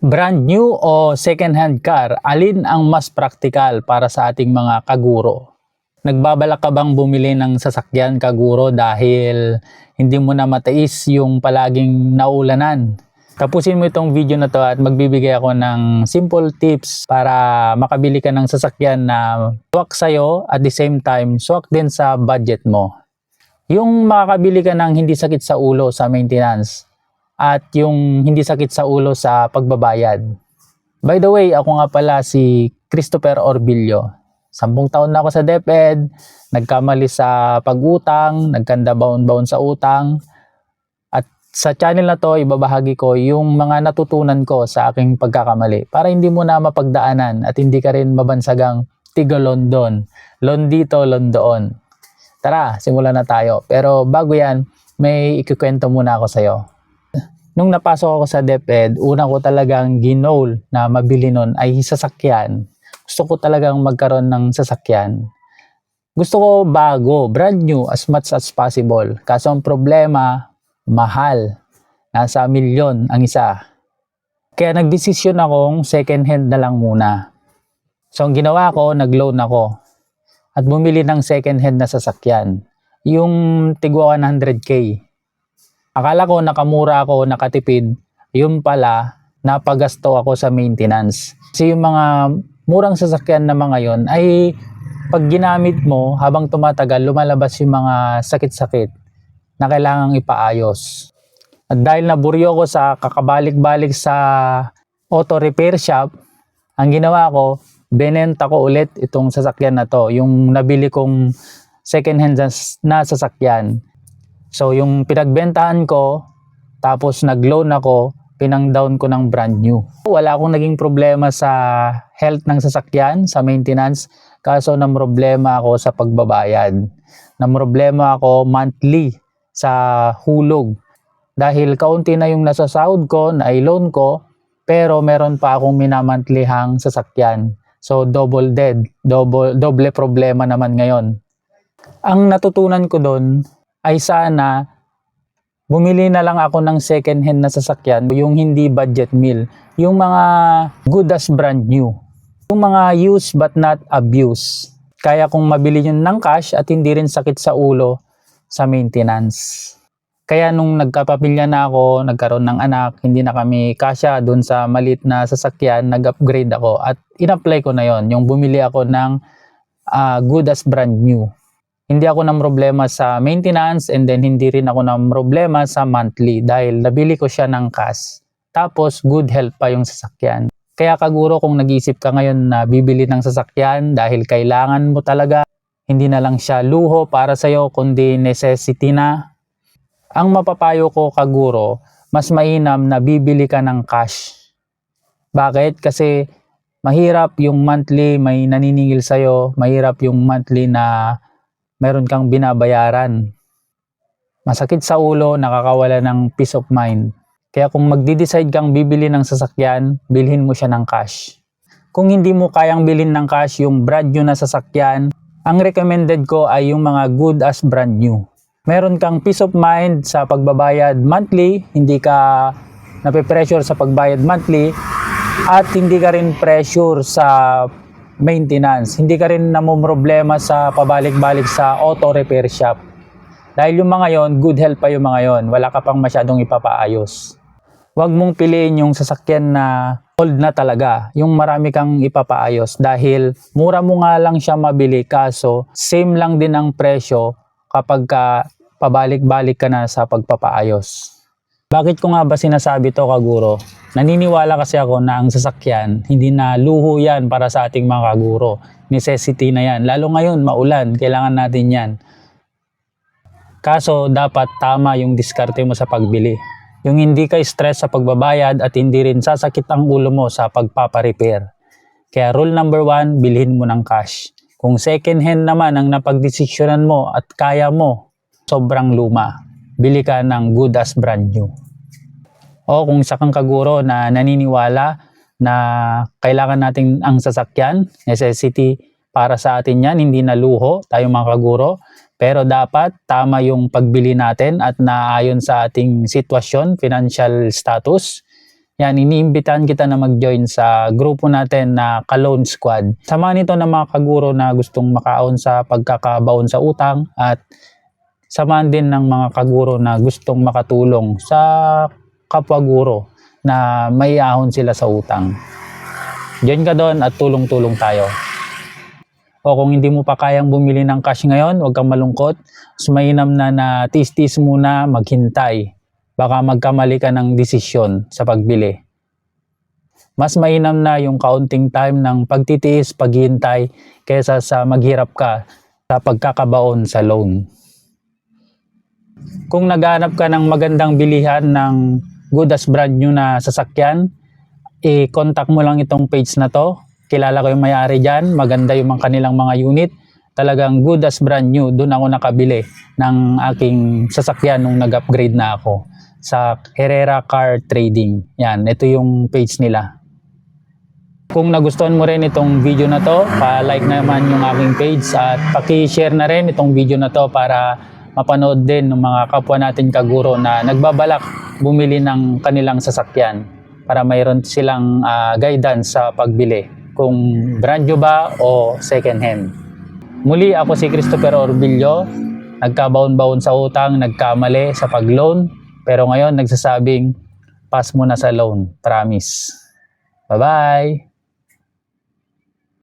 Brand new o second-hand car, alin ang mas praktikal para sa ating mga kaguro? Nagbabalak ka bang bumili ng sasakyan, kaguro, dahil hindi mo na matiis yung palaging naulanan? Tapusin mo itong video na to at magbibigay ako ng simple tips para makabili ka ng sasakyan na swak sa'yo at the same time swak din sa budget mo. Yung makakabili ka ng hindi sakit sa ulo sa maintenance at yung hindi sakit sa ulo sa pagbabayad. By the way, ako nga pala si Christopher Orbilio. 10 taon na ako sa DepEd, nagkamali sa pag-utang, nagkanda baon-baon sa utang. At sa channel na to, ibabahagi ko yung mga natutunan ko sa aking pagkakamali para hindi mo na mapagdaanan at hindi ka rin mabansagang tiga London. Lon dito, lon doon. Tara, simulan na tayo. Pero bago yan, may ikukwento muna ako sa'yo. Nung napasok ako sa DepEd, una ko talagang ginol na mabili nun ay sasakyan. Gusto ko talagang magkaroon ng sasakyan. Gusto ko bago, brand new, as much as possible. Kaso ang problema, mahal. Nasa milyon ang isa. Kaya nagdesisyon akong second hand na lang muna. So ang ginawa ko, nag-loan ako. At bumili ng second hand na sasakyan. Yung tigwa 100K. Akala ko nakamura ako, nakatipid. Yun pala, napagasto ako sa maintenance. Kasi yung mga murang sasakyan na mga yon ay pag ginamit mo, habang tumatagal, lumalabas yung mga sakit-sakit na kailangang ipaayos. At dahil naburyo ko sa kakabalik-balik sa auto repair shop, ang ginawa ko, binenta ko ulit itong sasakyan na to, yung nabili kong second hand na sasakyan. So yung pinagbentahan ko, tapos nag-loan ako, pinang-down ko ng brand new. Wala akong naging problema sa health ng sasakyan, sa maintenance, kaso namroblema ako sa pagbabayad. Namroblema ako monthly sa hulog. Dahil kaunti na yung nasasahod ko, na i-loan ko, pero meron pa akong minamonthlyhang sasakyan. So double problema naman ngayon. Ang natutunan ko doon ay sana bumili na lang ako ng second hand na sasakyan, yung hindi budget meal, yung mga good as brand new, yung mga use but not abuse. Kaya kung mabili yun ng cash at hindi rin sakit sa ulo sa maintenance. Kaya nung nagkapamilya na ako, nagkaroon ng anak, hindi na kami kasya doon sa maliit na sasakyan, nag-upgrade ako at in-apply ko na yon, yung bumili ako ng good as brand new. Hindi ako ng problema sa maintenance and then hindi rin ako ng problema sa monthly dahil nabili ko siya ng cash. Tapos good health pa yung sasakyan. Kaya kaguro kung nag-iisip ka ngayon na bibili ng sasakyan dahil kailangan mo talaga, hindi na lang siya luho para sa'yo kundi necessity na. Ang mapapayo ko kaguro, mas mainam na bibili ka ng cash. Bakit? Kasi mahirap yung monthly may naniningil sa'yo, mahirap yung monthly na meron kang binabayaran. Masakit sa ulo, nakakawala ng peace of mind. Kaya kung magdi-decide kang bibili ng sasakyan, bilhin mo siya ng cash. Kung hindi mo kayang bilhin ng cash yung brand new na sasakyan, ang recommended ko ay yung mga good as brand new. Meron kang peace of mind sa pagbabayad monthly, hindi ka nape-pressure sa pagbayad monthly, at hindi ka rin pressure sa maintenance. Hindi ka rin namumroblema sa pabalik-balik sa auto repair shop. Dahil yung mga yon, good health pa yung mga yon. Wala ka pang masyadong ipapaayos. Huwag mong piliin yung sasakyan na old na talaga. Yung marami kang ipapaayos. Dahil mura mo nga lang siya mabili kaso same lang din ang presyo kapag ka pabalik-balik ka na sa pagpapaayos. Bakit ko nga ba sinasabi to kaguro? Naniniwala kasi ako na ang sasakyan, hindi na luho yan para sa ating mga kaguro. Necessity na yan. Lalo ngayon, maulan, kailangan natin yan. Kaso, dapat tama yung diskarte mo sa pagbili. Yung hindi ka stress sa pagbabayad at hindi rin sasakit ang ulo mo sa pagpaparepair. Kaya rule number 1, bilhin mo ng cash. Kung second hand naman ang napagdesisyonan mo at kaya mo, sobrang luma, bili ka ng good as brand new. O kung isa kang kaguro na naniniwala na kailangan natin ang sasakyan, necessity para sa atin yan, hindi na luho tayong mga kaguro, pero dapat tama yung pagbili natin at naayon sa ating sitwasyon, financial status, Yan, iniimbitahan kita na mag-join sa grupo natin na Ka-Loan Squad. Samahan ito ng mga kaguro na gustong makaon sa pagkakabaon sa utang at samahan din ng mga kaguro na gustong makatulong sa kapwa-guro na may ahon sila sa utang. Join ka doon at tulong-tulong tayo. O kung hindi mo pa kayang bumili ng cash ngayon, huwag kang malungkot. Mas mainam na tiis-tiis muna, maghintay. Baka magkamali ka ng desisyon sa pagbili. Mas mainam na yung kaunting time ng pagtitiis, paghihintay, kaysa sa maghirap ka sa pagkakabaon sa loan. Kung naghahanap ka ng magandang bilihan ng good as brand new na sasakyan, i-contact mo lang itong page na to. Kilala ko yung may-ari dyan, maganda yung kanilang mga unit. Talagang good as brand new. Doon ako nakabili ng aking sasakyan nung nag-upgrade na ako sa Herrera Car Trading. Yan, ito yung page nila. Kung nagustuhan mo rin itong video na to, pa-like naman yung aking page at paki-share na rin itong video na to para mapanood din ng mga kapwa natin kaguro na nagbabalak bumili ng kanilang sasakyan para mayroon silang guidance sa pagbili kung brand new ba o second hand. Muli ako si Christopher Orbillo, nagkabaon-baon sa utang, nagkamali sa pag-loan, pero ngayon nagsasabing pass mo na sa loan, promise. Bye-bye!